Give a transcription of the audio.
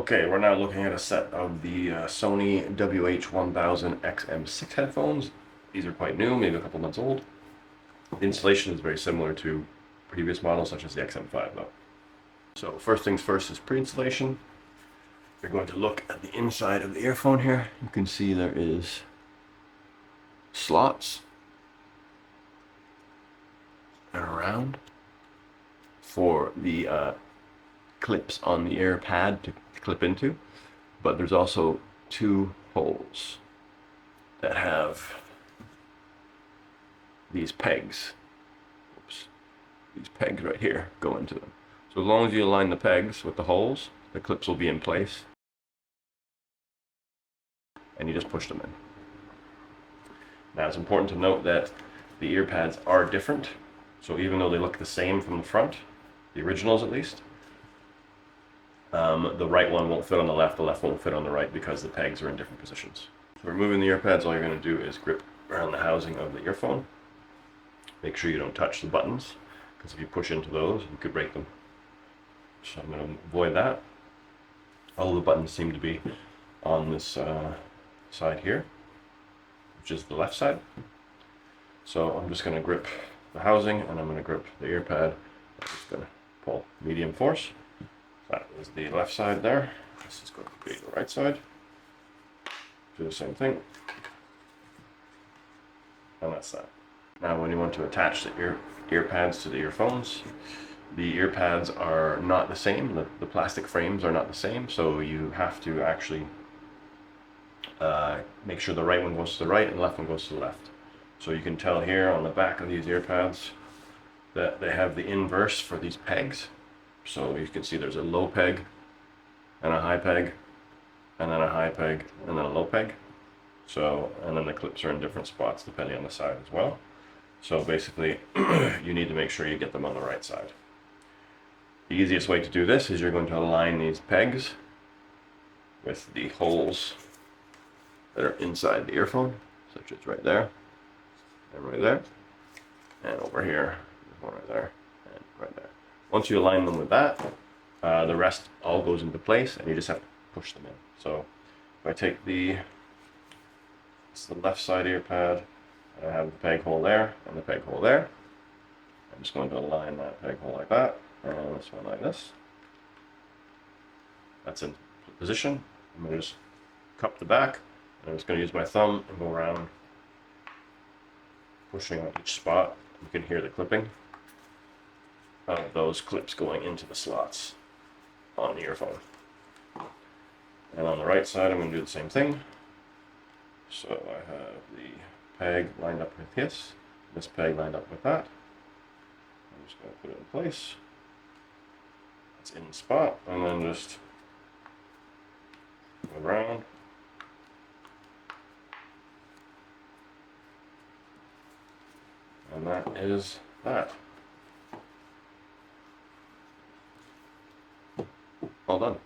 Okay, we're now looking at a set of the Sony WH-1000XM6 headphones. These are quite new, maybe a couple months old. The installation is very similar to previous models such as the XM5 though. So first things first is pre-installation. You're going to look at the inside of the earphone here. You can see there is slots and around for the clips on the ear pad to clip into, but there's also two holes that have these pegs. Oops. These pegs right here go into them. So as long as you align the pegs with the holes, the clips will be in place, and you just push them in. Now it's important to note that the ear pads are different, so even though they look the same from the front, the originals at least, the right one won't fit on the left won't fit on the right because the pegs are in different positions. So removing the ear pads, all you're going to do is grip around the housing of the earphone. Make sure you don't touch the buttons, because if you push into those, you could break them. So I'm going to avoid that. All the buttons seem to be on this side here, which is the left side. So I'm just going to grip the housing, and I'm going to grip the ear pad. I'm just going to pull medium force. That is the left side there. This is going to be the right side. Do the same thing. And that's that. Now when you want to attach the ear pads to the earphones, the ear pads are not the same. The plastic frames are not the same, so you have to actually make sure the right one goes to the right and the left one goes to the left. So you can tell here on the back of these ear pads that they have the inverse for these pegs. So you can see there's a low peg and a high peg, and then a high peg and then a low peg. So, and then the clips are in different spots depending on the side as well. So basically you need to make sure you get them on the right side. The easiest way to do this is you're going to align these pegs with the holes that are inside the earphone, such as right there and right there, and over here, there's one right there and right there. Once you align them with that, the rest all goes into place, and you just have to push them in. So if I take it's the left side ear pad, I have the peg hole there and the peg hole there. I'm just going to align that peg hole like that, and this one like this. That's in position. I'm going to just cup the back, and I'm just going to use my thumb and go around, pushing on each spot. You can hear the clipping of those clips going into the slots on the earphone. And on the right side, I'm going to do the same thing. So I have the peg lined up with this peg lined up with that. I'm just going to put it in place. It's in the spot, and then just go around. And that is that. All done.